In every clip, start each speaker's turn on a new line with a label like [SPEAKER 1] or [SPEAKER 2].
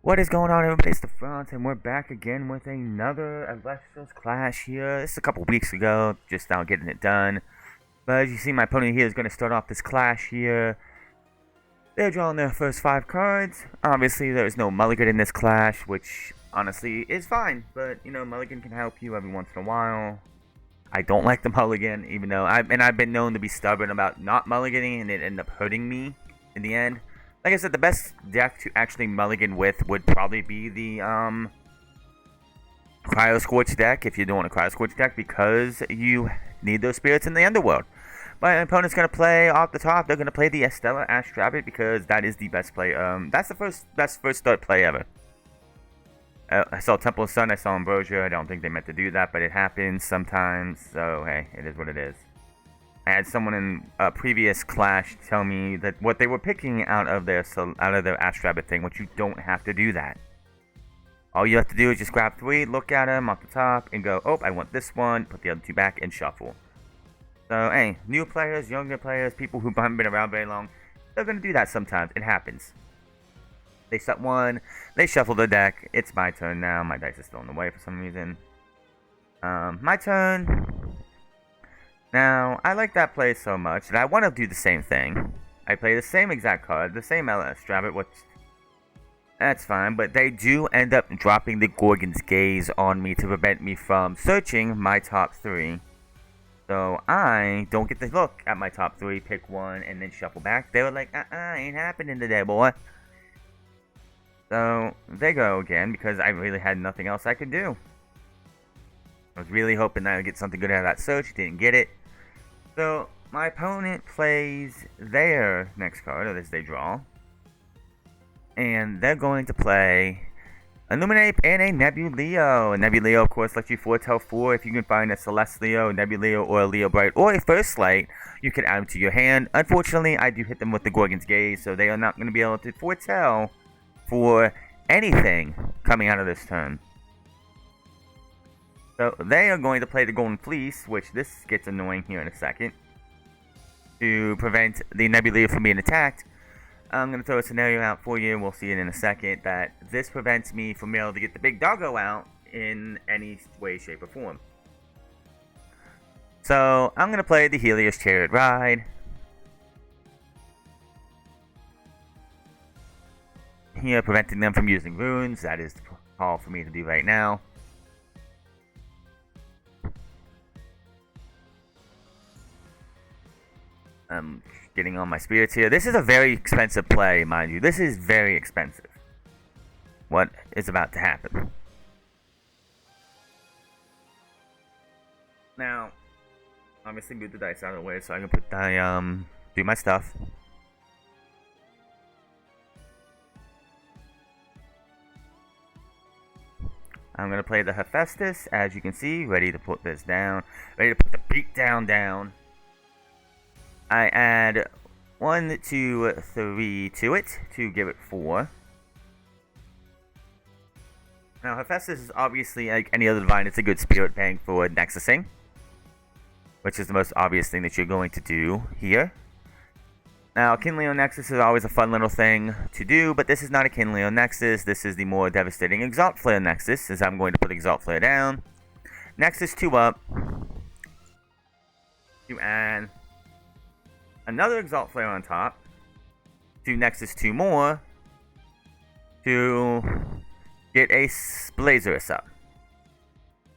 [SPEAKER 1] What is going on, everybody? It's the Front, and we're back again with another Alexa's Clash here. This is a couple weeks ago, just now getting it done. But as you see, my opponent here is going to start off this Clash here. They're drawing their first 5 cards. Obviously, there is no mulligan in this Clash, which honestly is fine. But, you know, mulligan can help you every once in a while. I don't like the mulligan, even though I've been known to be stubborn about not mulliganing, and it ended up hurting me in the end. Like I said, the best deck to actually mulligan with would probably be the Cryo Scorch deck, if you're doing a Cryo Scorch deck, because you need those spirits in the underworld. My opponent's going to play off the top. They're going to play the Estella Ash Rabbit because that is the best play. That's the best first start play ever. I saw Temple of Sun, I saw Ambrosia. I don't think they meant to do that, but it happens sometimes. So, hey, it is what it is. I had someone in a previous Clash tell me that what they were picking out of their Ash Rabbit thing, which you don't have to do that. All you have to do is just grab 3, look at them off the top, and go, oh, I want this one, put the other 2 back, and shuffle. So, hey, new players, younger players, people who haven't been around very long, they're going to do that sometimes. It happens. They set 1, they shuffle the deck. It's my turn now. My dice is still in the way for some reason. My turn. Now, I like that play so much that I want to do the same thing. I play the same exact card, the same LS Rabbit, which that's fine, but they do end up dropping the Gorgon's Gaze on me to prevent me from searching my top 3. So I don't get to look at my top 3, pick 1, and then shuffle back. They were like, ain't happening today, boy. So they go again because I really had nothing else I could do. I was really hoping that I would get something good out of that search. Didn't get it. So my opponent plays their next card, or this they draw. And they're going to play Illuminate and a Nebuleo. A Nebuleo, of course, lets you foretell 4. If you can find a Celestial, Nebuleo, or a Leo Bright, or a First Light, you can add them to your hand. Unfortunately, I do hit them with the Gorgon's Gaze, so they are not going to be able to foretell for anything coming out of this turn. So they are going to play the Golden Fleece, which this gets annoying here in a second, to prevent the Nebuleo from being attacked. I'm going to throw a scenario out for you, we'll see it in a second, that this prevents me from being able to get the big doggo out in any way, shape, or form. So I'm going to play the Helios Chariot Ride. Here, preventing them from using runes. That is the call for me to do right now. I'm getting on my spirits here. This is a very expensive play, mind you. This is very expensive. What is about to happen? Now, obviously move the dice out of the way so I can put do my stuff. I'm going to play the Hephaestus, as you can see, ready to put this down. Ready to put the beat down. I add 1, 2, 3 to it to give it 4. Now, Hephaestus is obviously, like any other divine, it's a good spirit bank for Nexusing, which is the most obvious thing that you're going to do here. Now, Kinleo Nexus is always a fun little thing to do, but this is not a Kinleo Nexus. This is the more devastating Exalt Flare Nexus, as I'm going to put Exalt Flare down. Nexus 2 up. You add another Exalt Flare on top. To Nexus 2 more. To get a Blazerus up.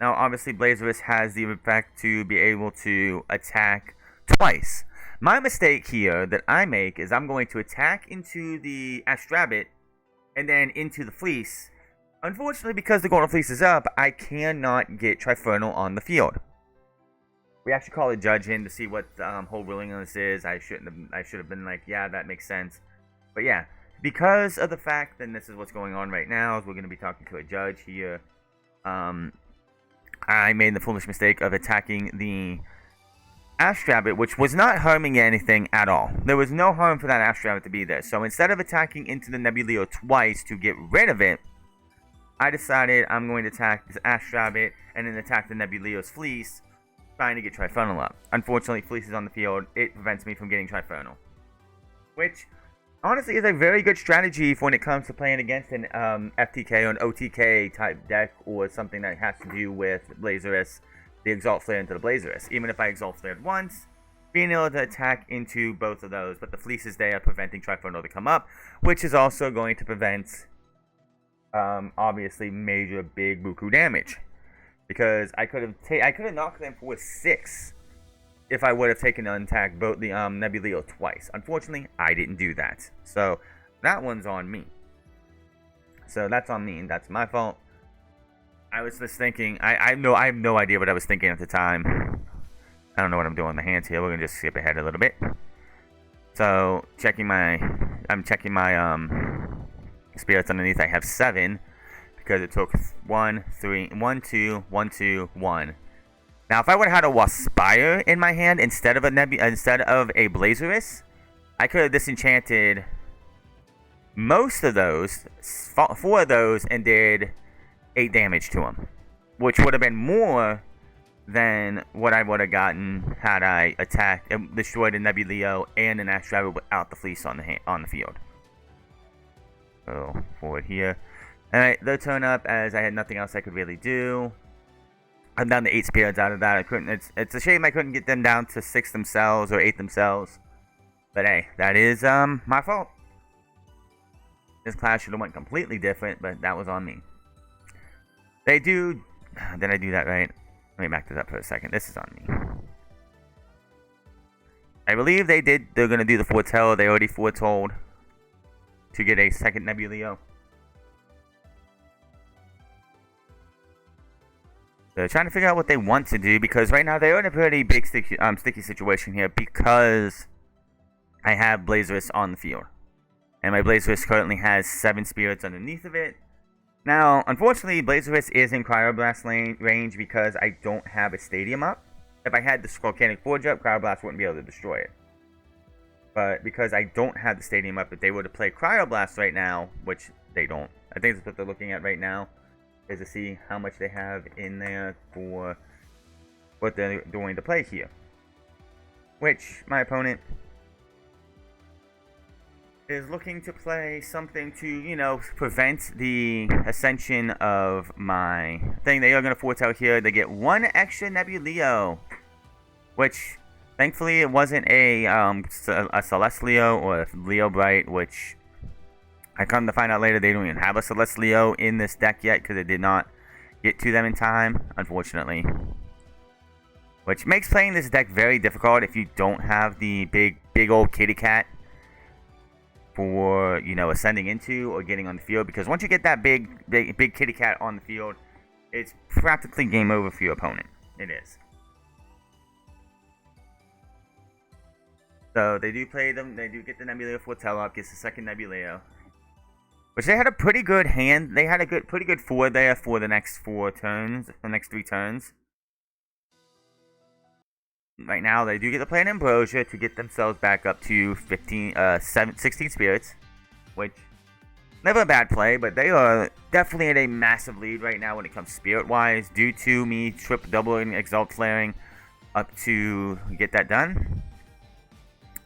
[SPEAKER 1] Now, obviously, Blazerus has the effect to be able to attack twice. My mistake here that I make is I'm going to attack into the Ash Rabbit and then into the Fleece. Unfortunately, because the Golden Fleece is up, I cannot get Trifernal on the field. We actually call a judge in to see what whole ruling on this is. I should have been like, yeah, that makes sense. But yeah, because of the fact that this is what's going on right now, is we're going to be talking to a judge here. I made the foolish mistake of attacking the Ash Rabbit, which was not harming anything at all. There was no harm for that Ash Rabbit to be there. So instead of attacking into the Nebuleo twice to get rid of it, I decided I'm going to attack this Ash Rabbit and then attack the Nebuleo's Fleece, trying to get Trifernal up. Unfortunately, Fleece is on the field. It prevents me from getting Trifernal, which honestly is a very good strategy for when it comes to playing against an FTK or an OTK type deck or something that has to do with Blazerus, the Exalt Flare into the Blazerus. Even if I Exalt Flared once, being able to attack into both of those, but the Fleece is there preventing Trifundal to come up, which is also going to prevent, obviously, major big buku damage. Because I could have knocked them for 6 if I would have taken unattack both the Nebuleo twice. Unfortunately, I didn't do that. So that one's on me. So that's on me, and that's my fault. I was just thinking, I have no idea what I was thinking at the time. I don't know what I'm doing with my hands here. We're gonna just skip ahead a little bit. So I'm checking my spirits underneath. I have 7 because it took 1, 3, 1, 2, 1, 2, 1. Now, if I would have had a Waspire in my hand instead of a Blazerus, I could have disenchanted most of those, 4 of those, and did 8 damage to them, which would have been more than what I would have gotten had I attacked and destroyed a Nebuleo and an Astravel without the Fleece on the field. So forward here. Alright, they'll turn up as I had nothing else I could really do. I'm down to 8 spirits out of that. I couldn't. It's a shame I couldn't get them down to 6 themselves or 8 themselves. But hey, that is my fault. This clash should have went completely different, but that was on me. They do. Did I do that right? Let me back this up for a second. This is on me. I believe they did. They're gonna do the foretell. They already foretold to get a second Nebuleo. They're trying to figure out what they want to do because right now they're in a pretty big sticky situation here because I have Blazerus on the field. And my Blazerus currently has 7 spirits underneath of it. Now, unfortunately, Blazerus is in Cryoblast range because I don't have a Stadium up. If I had the Volcanic Forge up, Cryoblast wouldn't be able to destroy it. But because I don't have the Stadium up, if they were to play Cryoblast right now, which they don't, I think that's what they're looking at right now, is to see how much they have in there for what they're going to play here. Which, my opponent is looking to play something to, you know, prevent the ascension of my thing. They are going to foretell here. They get 1 extra Nebuleo, which, thankfully, it wasn't a Celestleo or a Leo Bright, which I come to find out later they don't even have a Celestleo in this deck yet because it did not get to them in time, unfortunately. Which makes playing this deck very difficult if you don't have the big old kitty cat for, you know, ascending into or getting on the field. Because once you get that big kitty cat on the field, it's practically game over for your opponent. It is. So they do play them. They do get the Nebuleo Foretell up. Gets the second Nebuleo. Which they had a pretty good hand. They had a pretty good 4 there for the next 4 turns. The next 3 turns. Right now, they do get to play an Ambrosia to get themselves back up to 16 spirits. Which, never a bad play, but they are definitely in a massive lead right now when it comes spirit-wise. Due to me doubling Exalt Flaring up to get that done.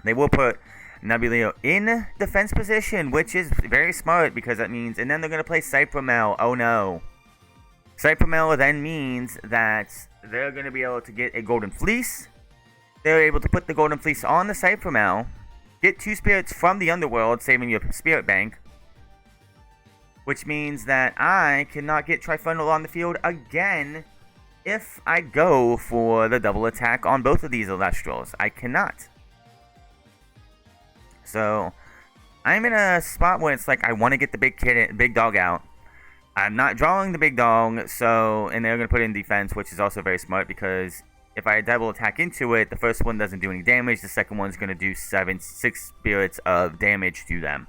[SPEAKER 1] They will put Nebuleo in defense position, which is very smart because that means, and then they're going to play Cyphermel. Oh no. Cyphermel then means that they're going to be able to get a Golden Fleece. They're able to put the Golden Fleece on the Cyphermel, get 2 spirits from the Underworld, saving your spirit bank. Which means that I cannot get Trifundal on the field again if I go for the double attack on both of these Elestrals. I cannot. So, I'm in a spot where it's like I want to get the big dog out. I'm not drawing the big dog, so, and they're going to put it in defense, which is also very smart because if I double attack into it, the first one doesn't do any damage, the second one's going to do 6 spirits of damage to them.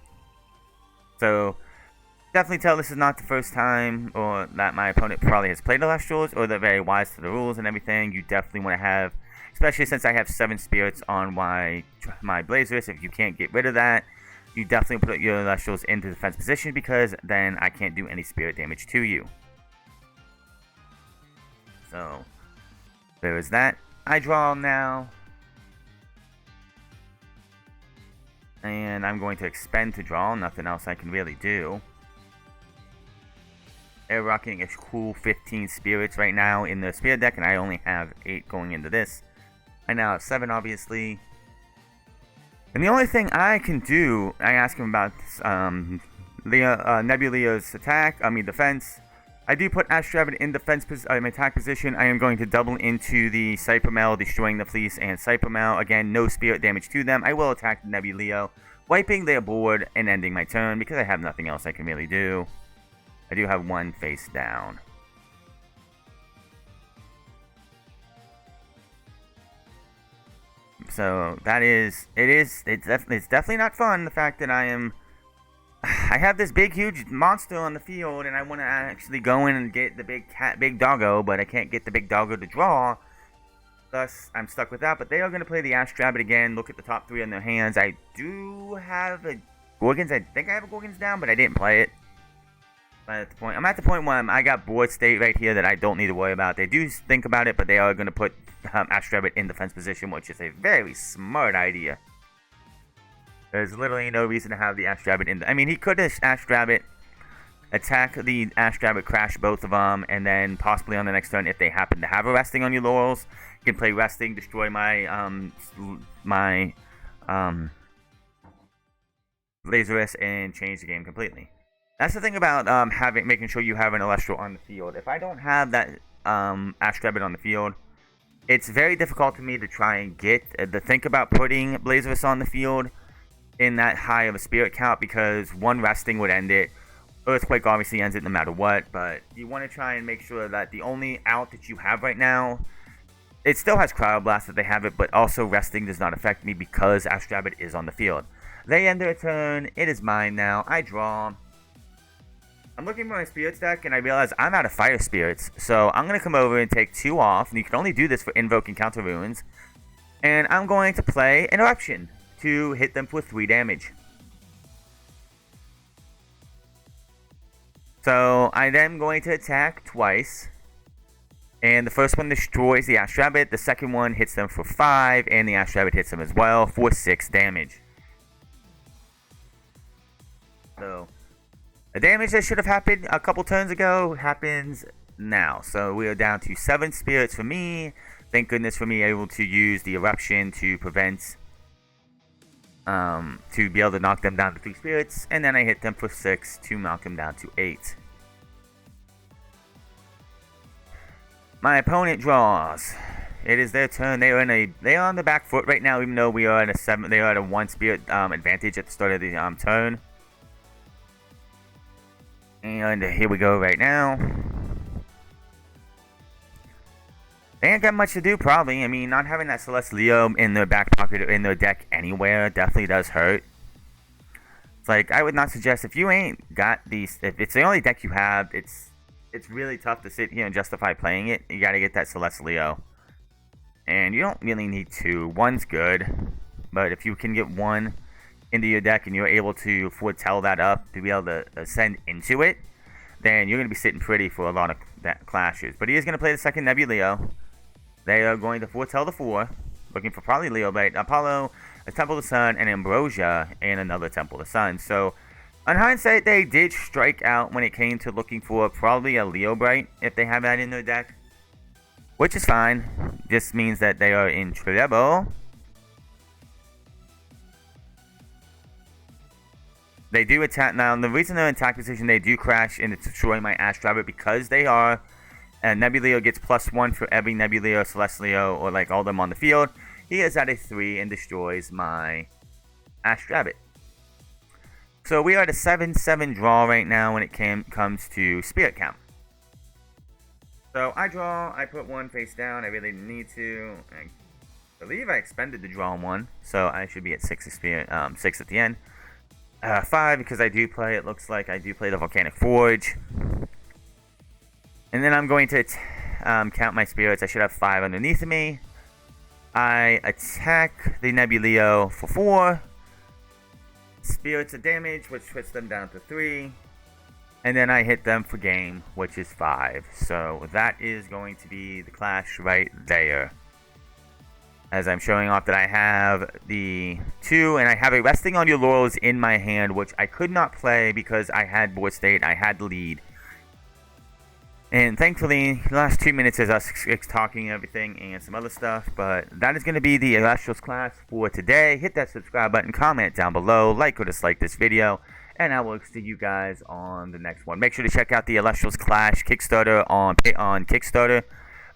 [SPEAKER 1] So, definitely tell this is not the first time or that my opponent probably has played Elestrals or they're very wise to the rules and everything. You definitely want to have, especially since I have 7 spirits on my Blazers, if you can't get rid of that, you definitely put your Elestrals into defense position because then I can't do any spirit damage to you. So, there is that. I draw now. And I'm going to expend to draw. Nothing else I can really do. They're rocking a cool 15 spirits right now in the spirit deck, and I only have 8 going into this. I now have 7, obviously. And the only thing I can do, I ask him about Nebuleo's defense. I do put Astravid in defense attack position. I am going to double into the Cybermel, destroying the Fleece and Cybermel. Again, no spirit damage to them. I will attack the Nebuleo, wiping their board and ending my turn because I have nothing else I can really do. I do have 1 face down. So that is, it's definitely not fun. The fact that I have this big, huge monster on the field, and I want to actually go in and get the big doggo, but I can't get the big doggo to draw. Thus, I'm stuck with that. But they are going to play the Astrabbit again. Look at the top 3 on their hands. I do have a Gorgons. I think I have a Gorgons down, but I didn't play it. But I'm at the point where I got board state right here that I don't need to worry about. They do think about it, but they are going to put Astrabbit in defense position, which is a very smart idea. There's literally no reason to have the Astrabbit in. I mean, he could have Astrabbit, attack the Astrabbit, crash both of them, and then possibly on the next turn, if they happen to have a resting on your laurels, you can play resting, destroy my Lazarus, and change the game completely. That's the thing about making sure you have an Celestial on the field. If I don't have that Astrabbit on the field, it's very difficult to me to try and get to think about putting Blazarus on the field in that high of a spirit count, because 1 resting would end it. Earthquake obviously ends it no matter what, but you want to try and make sure that the only out that you have right now, it still has Cryoblast that they have it, but also resting does not affect me because Astrabbit is on the field. They end their turn. It is mine now. I draw. I'm looking for my spirits deck, and I realize I'm out of fire spirits, so I'm going to come over and take 2 off, and you can only do this for invoking counter runes. And I'm going to play an Eruption to hit them for 3 damage. So I'm then going to attack twice, and the first one destroys the Astrabbit, the second one hits them for 5, and the Astrabbit hits them as well for 6 damage. So the damage that should have happened a couple turns ago happens now. So we are down to 7 spirits for me. Thank goodness for me able to use the Eruption to prevent, to be able to knock them down to 3 spirits. And then I hit them for 6 to knock them down to 8. My opponent draws. It is their turn. They are on the back foot right now, even though we are at a 7. They are at a 1 spirit advantage at the start of the turn. And here we go right now. They ain't got much to do, probably. I mean, not having that Celestial in their back pocket or in their deck anywhere definitely does hurt. It's like, I would not suggest, if you ain't got these, if it's the only deck you have, it's really tough to sit here and justify playing it. You gotta get that Celestial. And you don't really need 2. 1's good. But if you can get 1 into your deck and you're able to foretell that up to be able to ascend into it, then you're going to be sitting pretty for a lot of clashes. But he is going to play the second Nebuleo. They are going to foretell the 4, looking for probably Leo, but Apollo, a Temple of the Sun, and Ambrosia, and another Temple of the Sun. So, on hindsight, they did strike out when it came to looking for probably a Leo Bright, if they have that in their deck. Which is fine. This means that they are in trouble. They do attack. Now, the reason they're in attack position, they do crash and destroy my Astrabbit because they are. And Nebuleo gets +1 for every Nebuleo, Celestial, or like all of them on the field. He is at a 3 and destroys my Astrabbit. So we are at a 7-7 draw right now when it comes to spirit count. So I draw, I put 1 face down. I really didn't need to. I believe I expended the draw 1, so I should be at 6 spirit, 6 at the end. 5 because I do play. It looks like I do play the Volcanic Forge. And then I'm going to count my spirits. I should have 5 underneath of me. I attack the Nebuleo for 4. Spirits of damage, which puts them down to 3. And then I hit them for game, which is 5. So that is going to be the clash right there. as I'm showing off that I have the 2, and I have a Resting on Your Laurels in my hand, which I could not play because I had board state, I had the lead. And thankfully, the last 2 minutes is us talking everything and some other stuff. But that is going to be the Illustrious Clash for today. Hit that subscribe button, comment down below, like or dislike this video, and I will see you guys on the next one. Make sure to check out the Illustrious Clash Kickstarter on Kickstarter.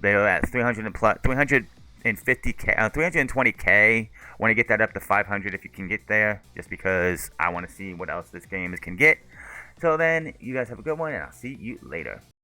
[SPEAKER 1] They're at 350k, 320k. Want to get that up to 500 if you can get there, just because I want to see what else this game can get. So then, you guys have a good one, and I'll see you later.